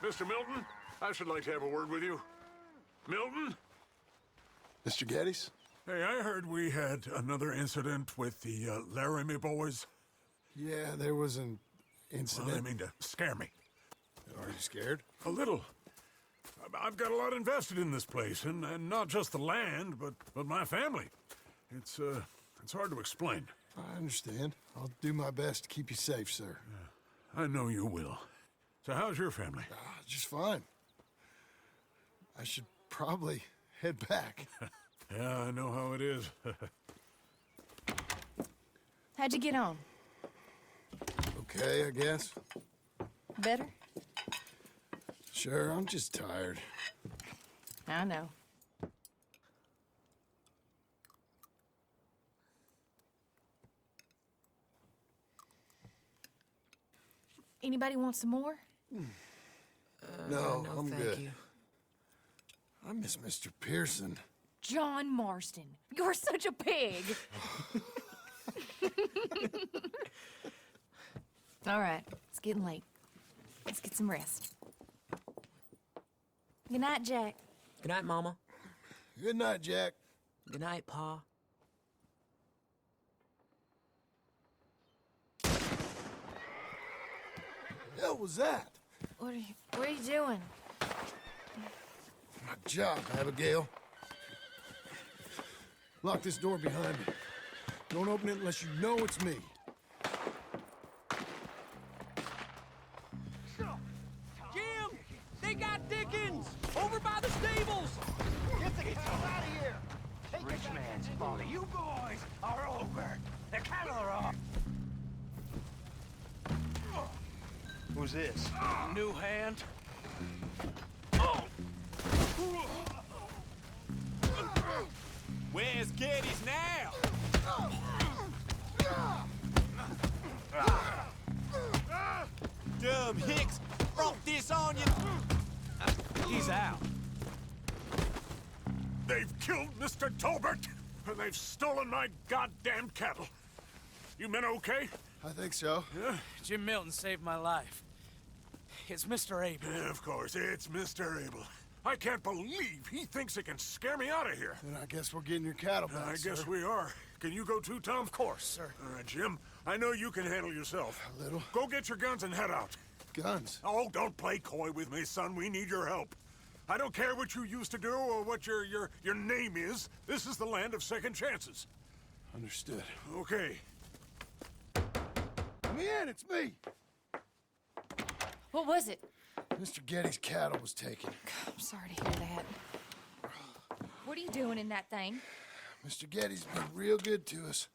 Mr. Milton, I should like to have a word with you. Milton? Mr. Geddes? Hey, I heard we had another incident with the Laramie boys. Yeah, there was an incident. Well, I mean to scare me. Are you scared? A little. I've got a lot invested in this place, and not just the land, but my family. It's hard to explain. I understand. I'll do my best to keep you safe, sir. I know you will. So how's your family? Just fine. I should probably head back. Yeah, I know how it is. How'd you get on? Okay, I guess. Better? Sure, I'm just tired. I know. Anybody want some more? No, no, I'm thank good. you. I miss Mr. Pearson. John Marston, you're such a pig. All right, it's getting late. Let's get some rest. Good night, Jack. Good night, Mama. Good night, Jack. Good night, Pa. Hell was that? What are you doing? My job, Abigail. Lock this door behind me. Don't open it unless you know it's me. Jim! They got Dickens! Over by the stables! Get the cattle out of here! Rich man's folly. You boys are over. The cattle are off. Who's this? New hand. Where's Geddes now? Dumb Hicks brought this on you. He's out. They've killed Mr. Tolbert, and they've stolen my goddamn cattle. You men okay? I think so. Yeah? Jim Milton saved my life. It's Mr. Abel. Yeah, of course, it's Mr. Abel. I can't believe he thinks he can scare me out of here. Then I guess we're getting your cattle back, I guess sir. we are. Can you go too, Tom? Of course, sir. All right, Jim. I know you can handle yourself. A little. Go get your guns and head out. Guns. Oh, don't play coy with me, son. We need your help. I don't care what you used to do or what your name is. This is the land of second chances. Understood. Okay. Let me in, it's me. What was it? Mr. Geddes' cattle was taken. I'm sorry to hear that. What are you doing in that thing? Mr. Geddes been real good to us.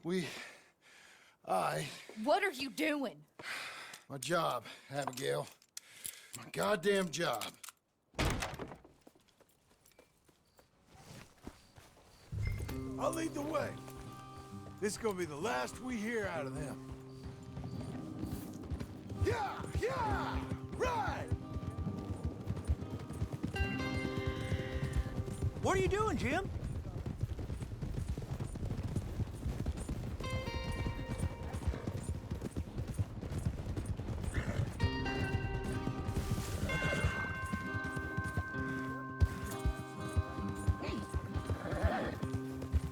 What are you doing? My job, Abigail. My goddamn job. I'll lead the way. This is gonna be the last we hear out of them. Yeah! Right! What are you doing, Jim?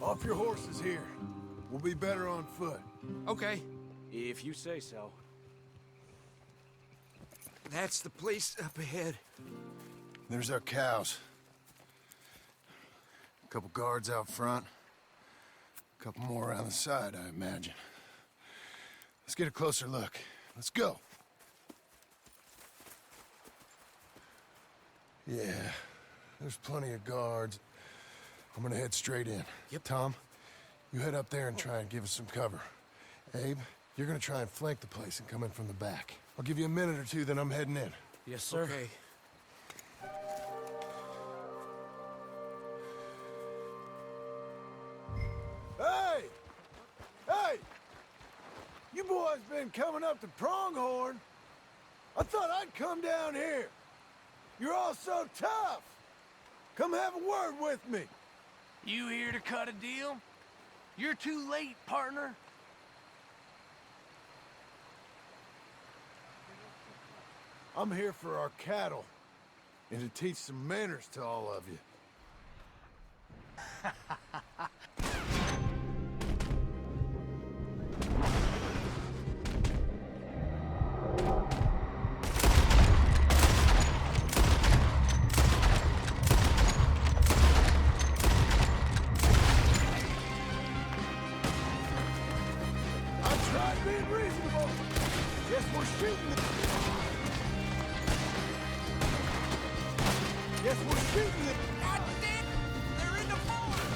Off your horses here. We'll be better on foot. Okay, if you say so. That's the place up ahead. There's our cows. A couple guards out front. A couple more around the side, I imagine. Let's get a closer look. Let's go. Yeah, there's plenty of guards. I'm gonna head straight in. Yep. Tom, you head up there and try and give us some cover. Abe, you're gonna try and flank the place and come in from the back. I'll give you a minute or two, then I'm heading in. Yes, sir. Okay. Hey! Hey! You boys been coming up to Pronghorn? I thought I'd come down here. You're all so tough. Come have a word with me. You here to cut a deal? You're too late, partner. I'm here for our cattle, and to teach some manners to all of you. I tried being reasonable. Guess we're shooting the... Guess we're shooting the... God damn it! They're in the mortar!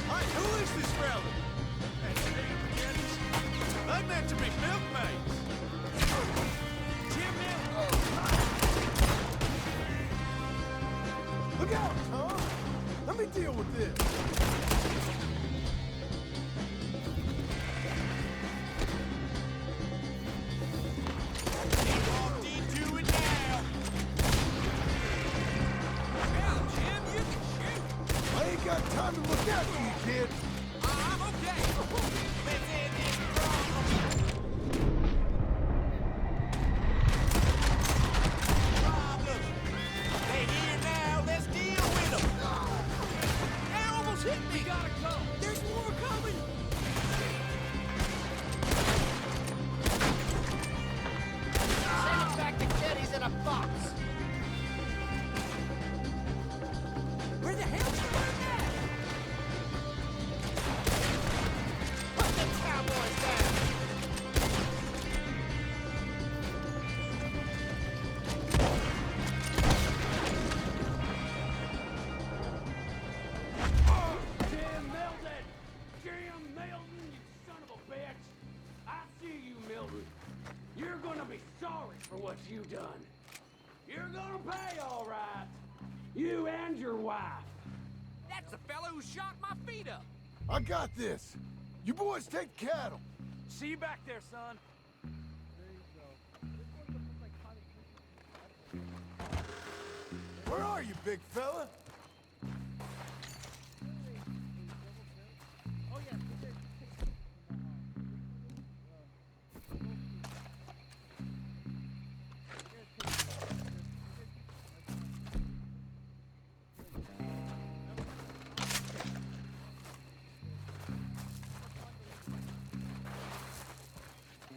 Hey, who is this fella? That's David Geddes. They meant to be milkmaids. Jim, now! Look out, Tom! Let me deal with this. Walked into it now. Hell, Jim, you can shoot! I ain't got time to look out for you, kid. I'm okay! Within this problem. They here now. Let's deal with them. They almost hit me! We gotta go! There's more coming! Send it back to Geddes in a box. Where the hell's the bird at? Put the cowboys down. Jim Milton! Jim Milton, you son of a bitch! I see you, Milton. You're gonna be sorry for what you done. You're gonna pay, all right. You and your wife. That's the fellow who shot my feet up. I got this. You boys take the cattle. See you back there, son. Where are you, big fella?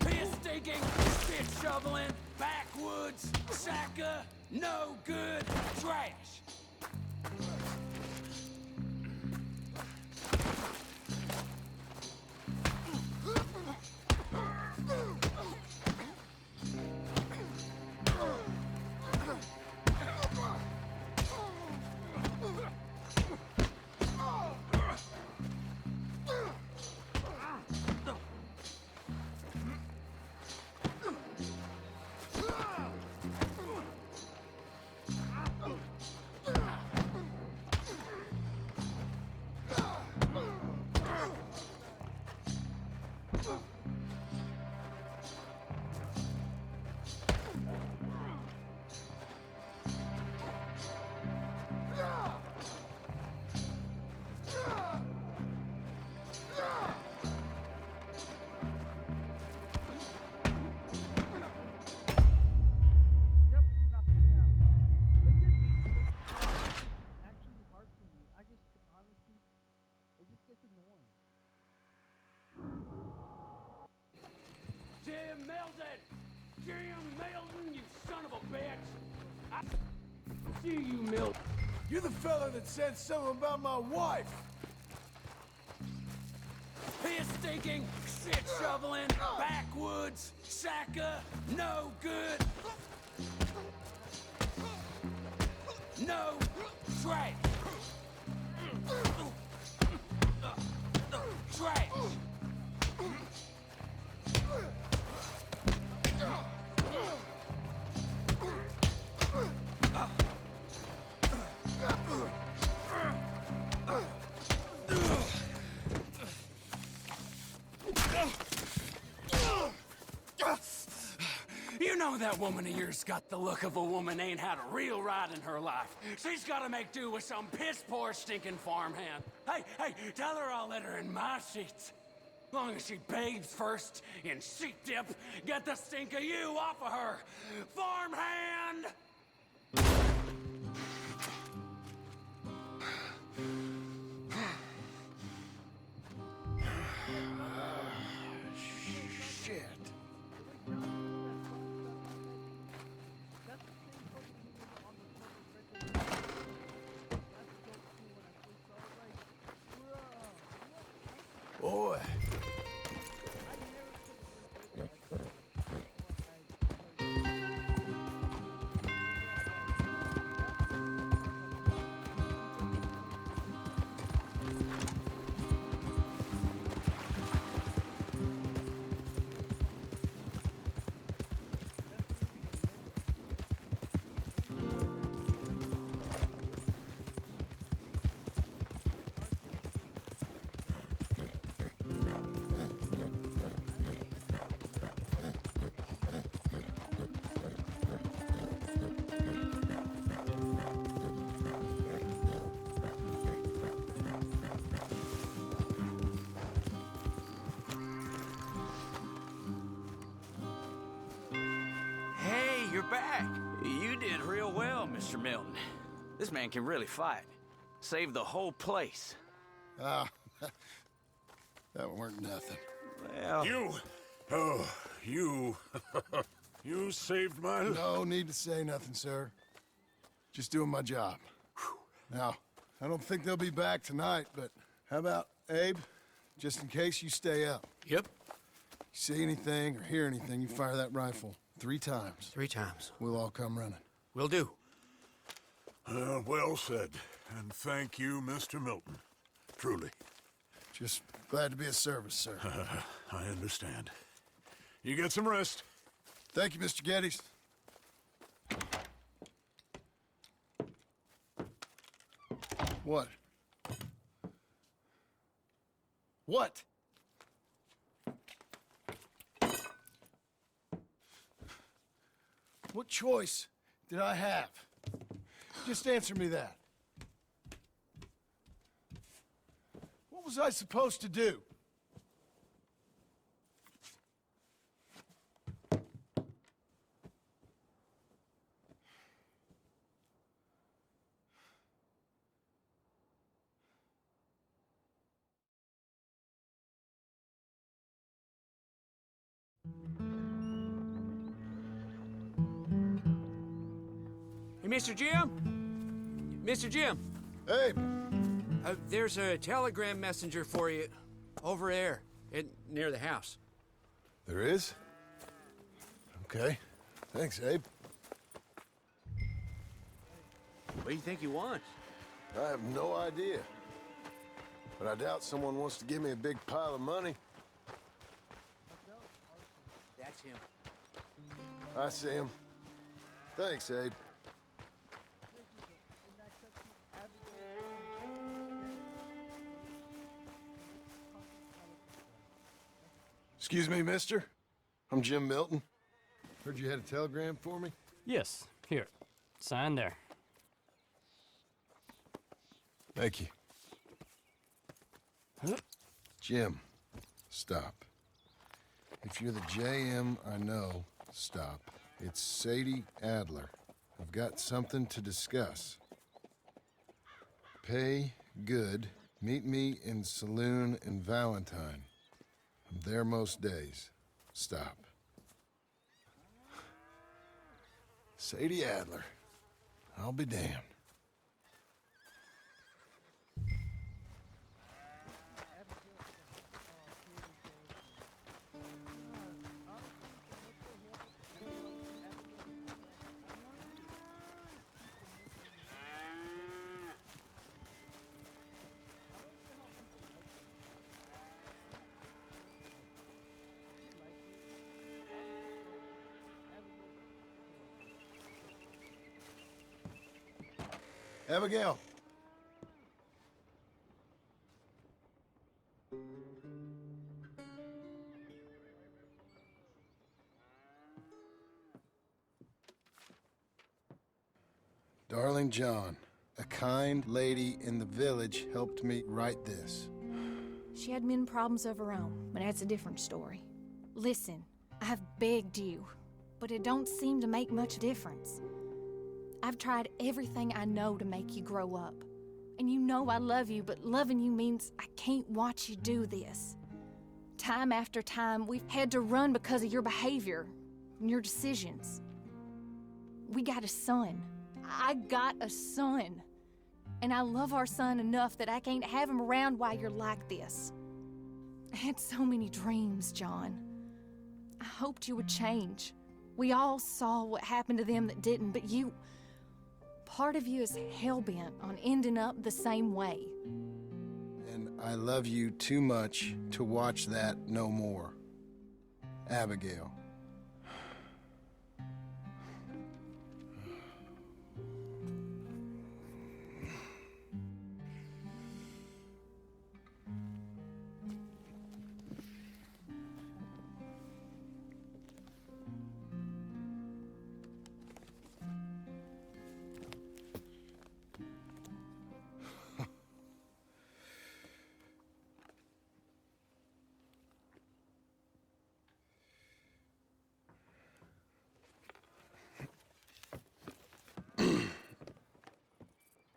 Piss digging, shit shoveling, backwoods, sacker, no good, trash. Jim Milton! Jim Milton, you son of a bitch! I see you, Milton. You're the fella that said something about my wife. Piss stinking, shit shoveling, backwoods, sacker, no good. No trash. Trash. You know that woman of yours got the look of a woman ain't had a real ride in her life. She's gotta make do with some piss-poor stinking farmhand. Hey, tell her I'll let her in my seats. Long as she bathes first in sheep dip, get the stink of you off of her! Farmhand! Shit. Boy. Hey, you're back. You did real well, Mr. Milton. This man can really fight. Saved the whole place. Ah, that weren't nothing. Well, You you saved my life. No need to say nothing, sir. Just doing my job. Now, I don't think they'll be back tonight, but how about Abe? Just in case you stay up. Yep. You see anything or hear anything, you fire that rifle 3 times. 3 times. We'll all come running. Will do. Well said. And thank you, Mr. Milton. Truly. Just glad to be of service, sir. I understand. You get some rest. Thank you, Mr. Geddes. What? What? What choice did I have? Just answer me that. What was I supposed to do? Hey, Mr. Jim? Mr. Jim, Hey, there's a telegram messenger for you over there near the house. there is? Okay. Thanks, Abe. what do you think he wants? I have no idea. But I doubt someone wants to give me a big pile of money. That's him. I see him. Thanks, Abe. Excuse me, mister. I'm Jim Milton. Heard you had a telegram for me? Yes, here. Sign there. Thank you. Jim, stop. If you're the JM I know, stop. It's Sadie Adler. I've got something to discuss. Pay good. Meet me in saloon in Valentine. I'm there most days. Stop. Sadie Adler. I'll be damned. Abigail. Darling John, a kind lady in the village helped me write this. She had men problems of her own, but that's a different story. Listen, I've begged you, but it don't seem to make much difference. I've tried everything I know to make you grow up. And you know I love you, but loving you means I can't watch you do this. Time after time, we've had to run because of your behavior and your decisions. We got a son. I got a son. And I love our son enough that I can't have him around while you're like this. I had so many dreams, John. I hoped you would change. We all saw what happened to them that didn't, but you... Part of you is hell-bent on ending up the same way. And I love you too much to watch that no more. Abigail.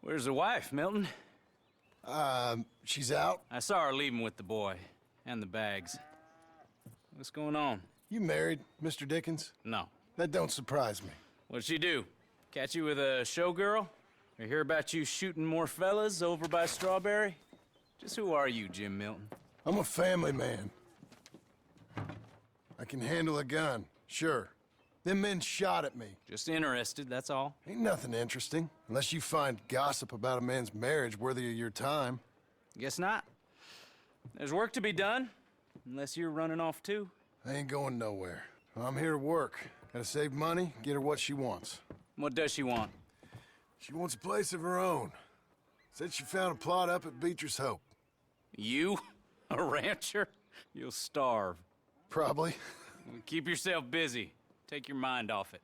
Where's the wife, Milton? She's out. I saw her leaving with the boy and the bags. What's going on? You married, Mr. Dickens? No. That don't surprise me. What'd she do? Catch you with a showgirl? Or hear about you shooting more fellas over by Strawberry? Just who are you, Jim Milton? I'm a family man. I can handle a gun, sure. Them men shot at me. Just interested, that's all. Ain't nothing interesting, unless you find gossip about a man's marriage worthy of your time. Guess not. There's work to be done, unless you're running off too. I ain't going nowhere. I'm here to work. Gotta save money, get her what she wants. What does she want? She wants a place of her own. Said she found a plot up at Beecher's Hope. You? A rancher? You'll starve. Probably. Keep yourself busy. Take your mind off it.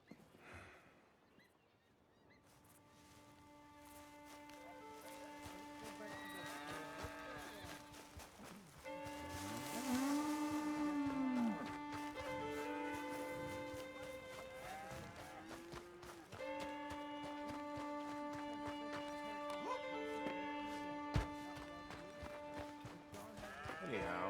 Anyhow.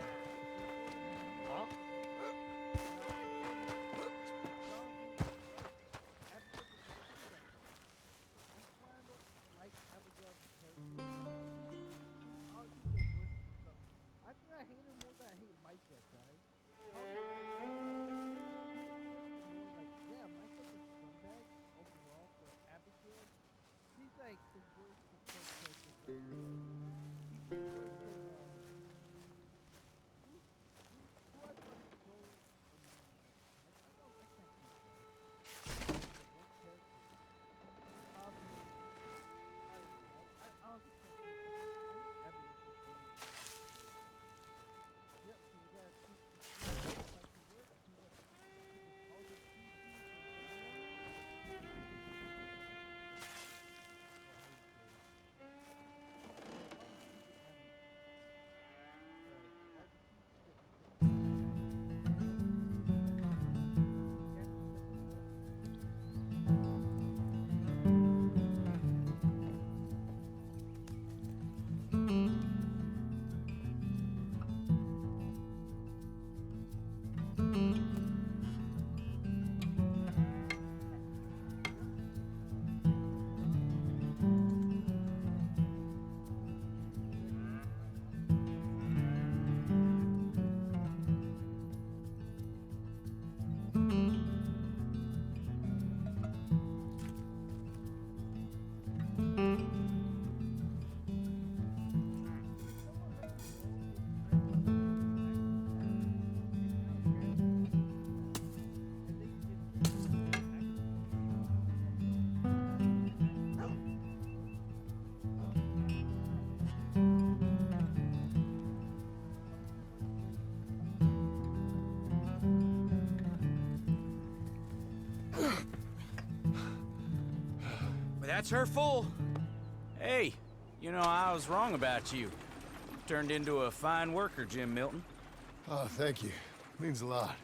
That's her full. Hey, you know, I was wrong about you. turned into a fine worker, Jim Milton. Oh, thank you. Means a lot.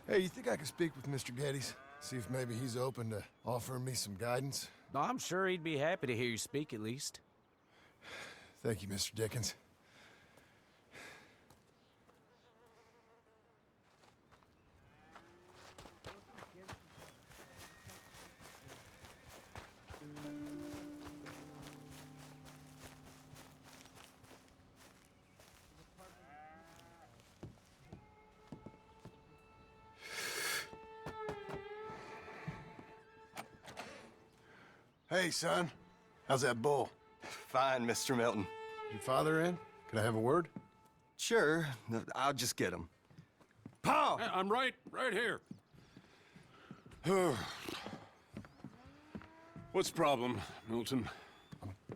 Hey, you think I could speak with Mr. Geddes? See if maybe he's open to offering me some guidance? I'm sure he'd be happy to hear you speak, at least. Thank you, Mr. Dickens. Hey, son. How's that bull? Fine, Mr. Milton. Your father in? Can I have a word? Sure, I'll just get him. Pa! I'm right here. What's the problem, Milton?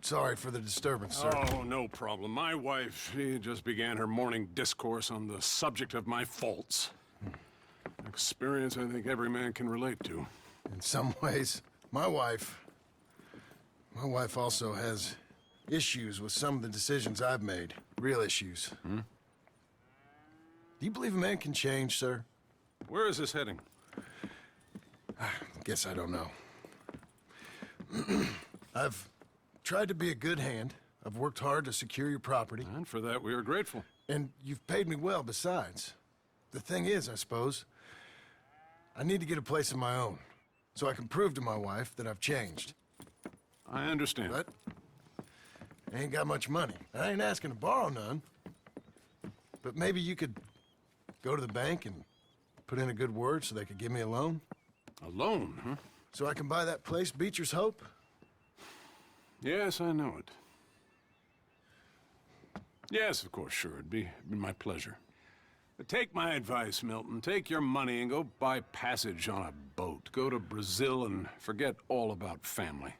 Sorry for the disturbance, sir. Oh, no problem. My wife, she just began her morning discourse on the subject of my faults. Experience I think every man can relate to. In some ways, my wife also has issues with some of the decisions I've made. Real issues. Do you believe a man can change, sir? Where is this heading? Guess I don't know. I've tried to be a good hand. I've worked hard to secure your property. And for that, we are grateful. And you've paid me well besides. The thing is, I suppose, I need to get a place of my own, so I can prove to my wife that I've changed. I understand. But I ain't got much money. I ain't asking to borrow none. But maybe you could go to the bank and put in a good word so they could give me a loan? A loan, huh? So I can buy that place, Beecher's Hope? Yes, I know it. Yes, of course, sure. It'd be my pleasure. But take my advice, Milton. Take your money and go buy passage on a boat. Go to Brazil and forget all about family.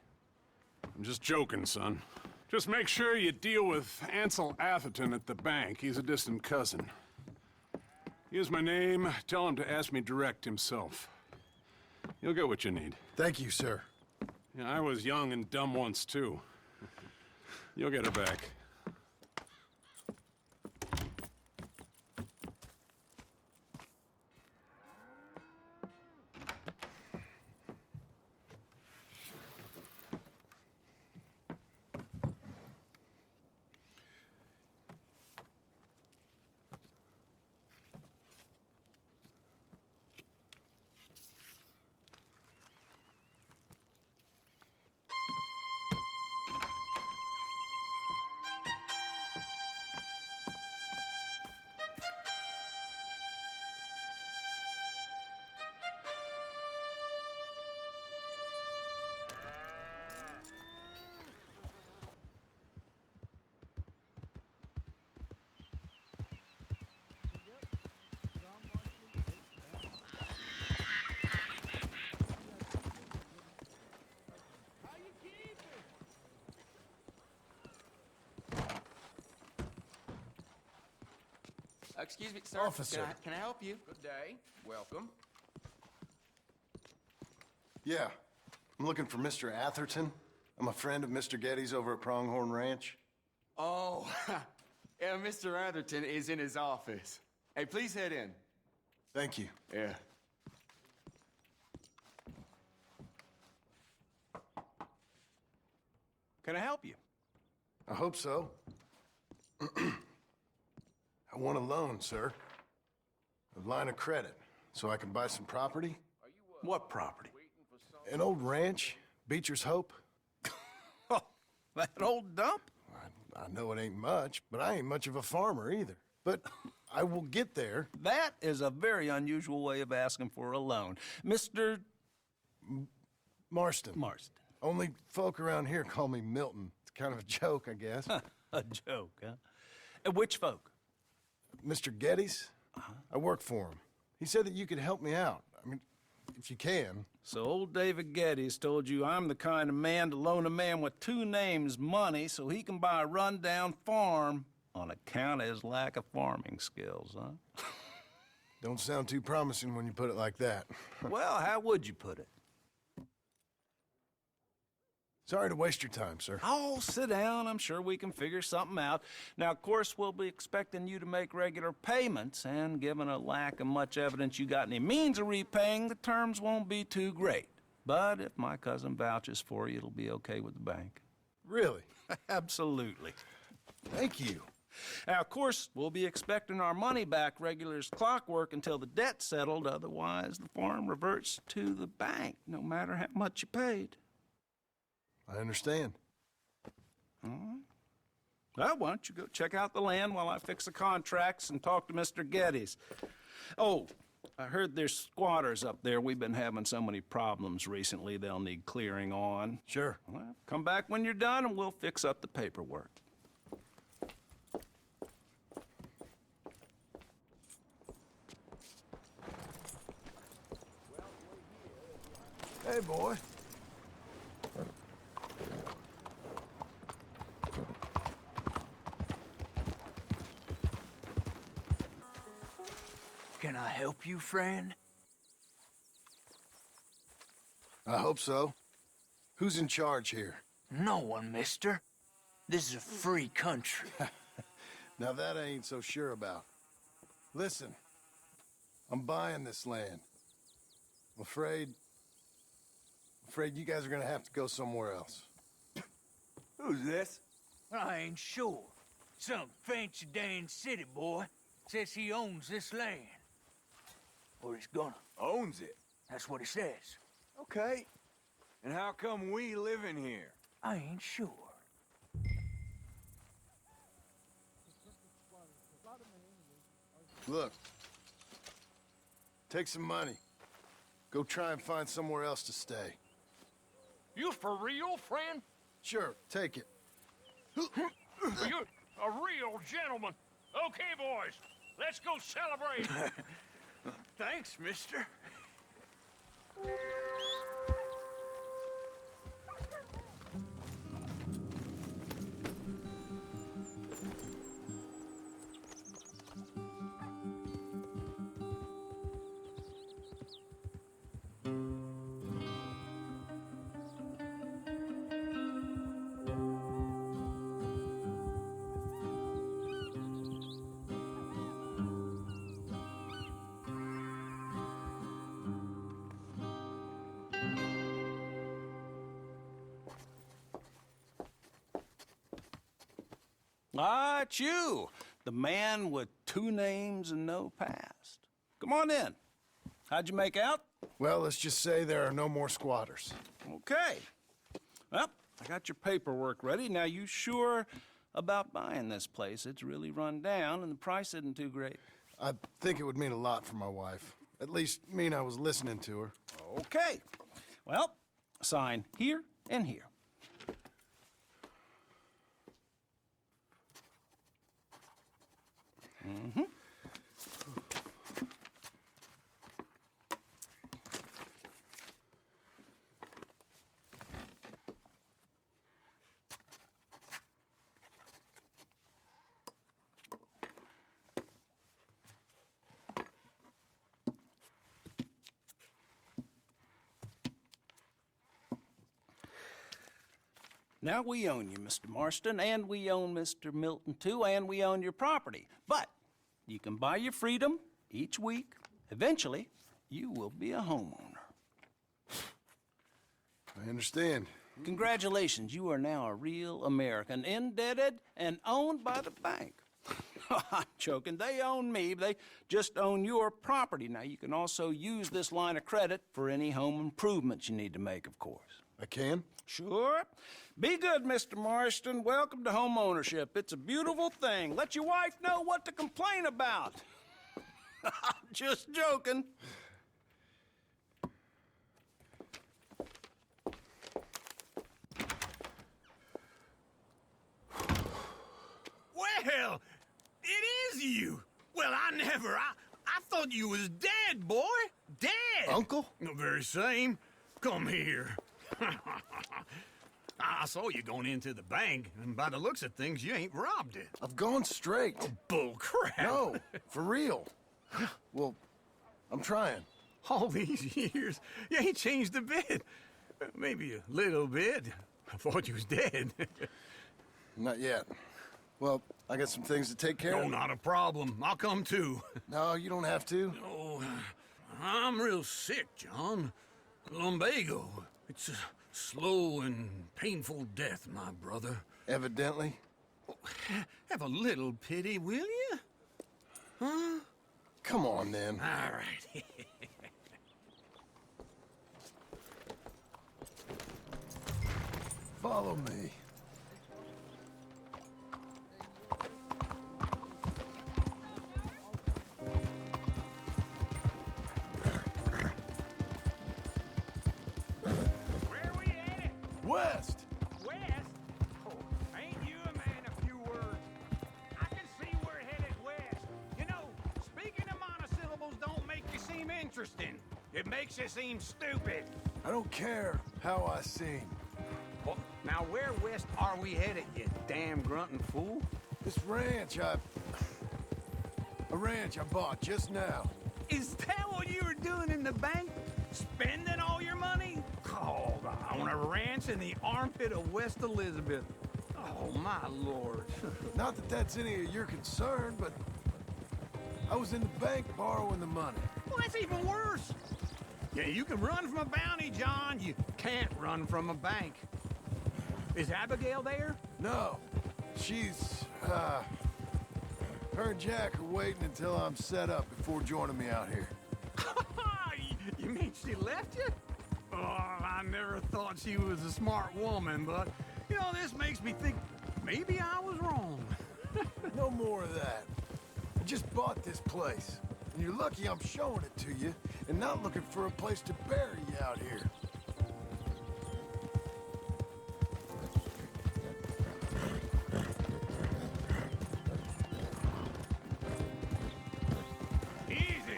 I'm just joking, son. Just make sure you deal with Ansel Atherton at the bank. He's a distant cousin. Here's my name. Tell him to ask me direct himself. You'll get what you need. Thank you, sir. Yeah, I was young and dumb once, too. You'll get it back. Excuse me, sir. Officer. Can I help you? Good day. Welcome. Yeah. I'm looking for Mr. Atherton. I'm a friend of Mr. Geddes over at Pronghorn Ranch. Oh, yeah, Mr. Atherton is in his office. Hey, please head in. Thank you. Yeah. Can I help you? I hope so. I want a loan, sir. A line of credit, so I can buy some property. What property? An old ranch, Beecher's Hope. Oh, that old dump? I know it ain't much, but I ain't much of a farmer either. But I will get there. That is a very unusual way of asking for a loan. Mr. Marston. Marston. Only folk around here call me Milton. It's kind of a joke, I guess. A joke, huh? And which folk? Mr. Geddes. I work for him. He said that you could help me out. I mean, if you can. So old David Geddes told you I'm the kind of man to loan a man with two names money so he can buy a rundown farm on account of his lack of farming skills, huh? Don't sound too promising when you put it like that. Well, how would you put it? Sorry to waste your time, sir. Oh, sit down. I'm sure we can figure something out. Now, of course, we'll be expecting you to make regular payments, and given a lack of much evidence you got any means of repaying, the terms won't be too great. But if my cousin vouches for you, it'll be okay with the bank. Really? Absolutely. Thank you. Now, of course, we'll be expecting our money back regular as clockwork until the debt's settled. Otherwise, the farm reverts to the bank, no matter how much you paid. I understand. All right. Well, why don't you go check out the land while I fix the contracts and talk to Mr. Geddes. Oh, I heard there's squatters up there. We've been having so many problems recently, they'll need clearing on. Sure. Well, come back when you're done and we'll fix up the paperwork. Hey, boy. Can I help you, friend? I hope so. Who's in charge here? No one, mister. This is a free country. Now that I ain't so sure about. Listen, I'm buying this land. I'm afraid you guys are gonna have to go somewhere else. Who's this? I ain't sure. Some fancy Dan city boy says he owns this land. Or he's gonna. Owns it. That's what he says. Okay. And how come we live in here? I ain't sure. Look. Take some money. Go try and find somewhere else to stay. You for real, friend? Sure, take it. You're a real gentleman. Okay, boys, let's go celebrate. Thanks, mister. Ah, it's you, the man with 2 names and no past. Come on in. How'd you make out? Well, let's just say there are no more squatters. Okay. Well, I got your paperwork ready. Now, you sure about buying this place? It's really run down, and the price isn't too great. I think it would mean a lot for my wife. At least mean I was listening to her. Okay. Well, sign here and here. Mm-hmm. Now we own you, Mr. Marston, and we own Mr. Milton, too, and we own your property. But you can buy your freedom each week. Eventually, you will be a homeowner. I understand. Congratulations, you are now a real American, indebted and owned by the bank. I'm joking, they own me, they just own your property. Now, you can also use this line of credit for any home improvements you need to make, of course. I can? Sure. Be good, Mr. Marston. Welcome to home ownership. It's a beautiful thing. Let your wife know what to complain about. Just joking. Well, it is you. Well, I thought you was dead, boy. Dead. Uncle? The very same. Come here. I saw you going into the bank, and by the looks of things, you ain't robbed it. I've gone straight. Bull crap. No, for real. Well, I'm trying. All these years, you ain't changed a bit. Maybe a little bit. I thought you was dead. Not yet. Well, I got some things to take care No, of. not a problem. I'll come too. No, you don't have to. Oh, I'm real sick, John. Lumbago. It's a slow and painful death, my brother. Evidently. Have a little pity, will you? Huh? Come on, then. All right. Follow me. Where we headed? West! West? Oh, ain't you a man of few words? I can see we're headed west. You know, speaking of monosyllables don't make you seem interesting. It makes you seem stupid. I don't care how I seem. Well, now, where west are we headed, you damn grunting fool? This ranch I bought just now. Is that what you were doing in the bank? Spending all your money? Oh, on a ranch in the armpit of West Elizabeth. Oh, my lord. Not that that's any of your concern, but I was in the bank borrowing the money. Well, that's even worse. Yeah, you can run from a bounty, John. You can't run from a bank. Is Abigail there? No, she's, her and Jack are waiting until I'm set up before joining me out here. You mean she left you? Oh, I never thought she was a smart woman, but, you know, this makes me think maybe I was wrong. No more of that. I just bought this place, and you're lucky I'm showing it to you and not looking for a place to bury you out here. Easy.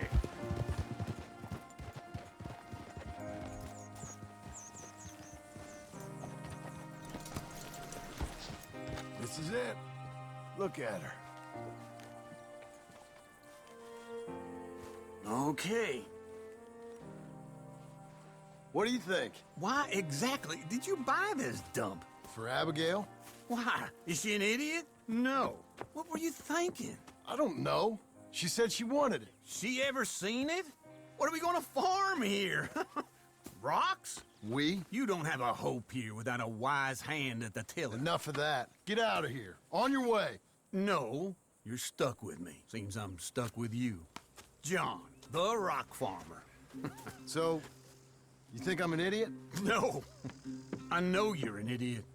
This is it. Look at her. Okay. What do you think? Why exactly did you buy this dump? For Abigail? Why? Is she an idiot? No. What were you thinking? I don't know. She said she wanted it. She ever seen it? What are we gonna farm here? Rocks? We? You don't have a hope here without a wise hand at the tiller. Enough of that. Get out of here. On your way. No, you're stuck with me. Seems I'm stuck with you. John, the rock farmer. So, you think I'm an idiot? No, I know you're an idiot.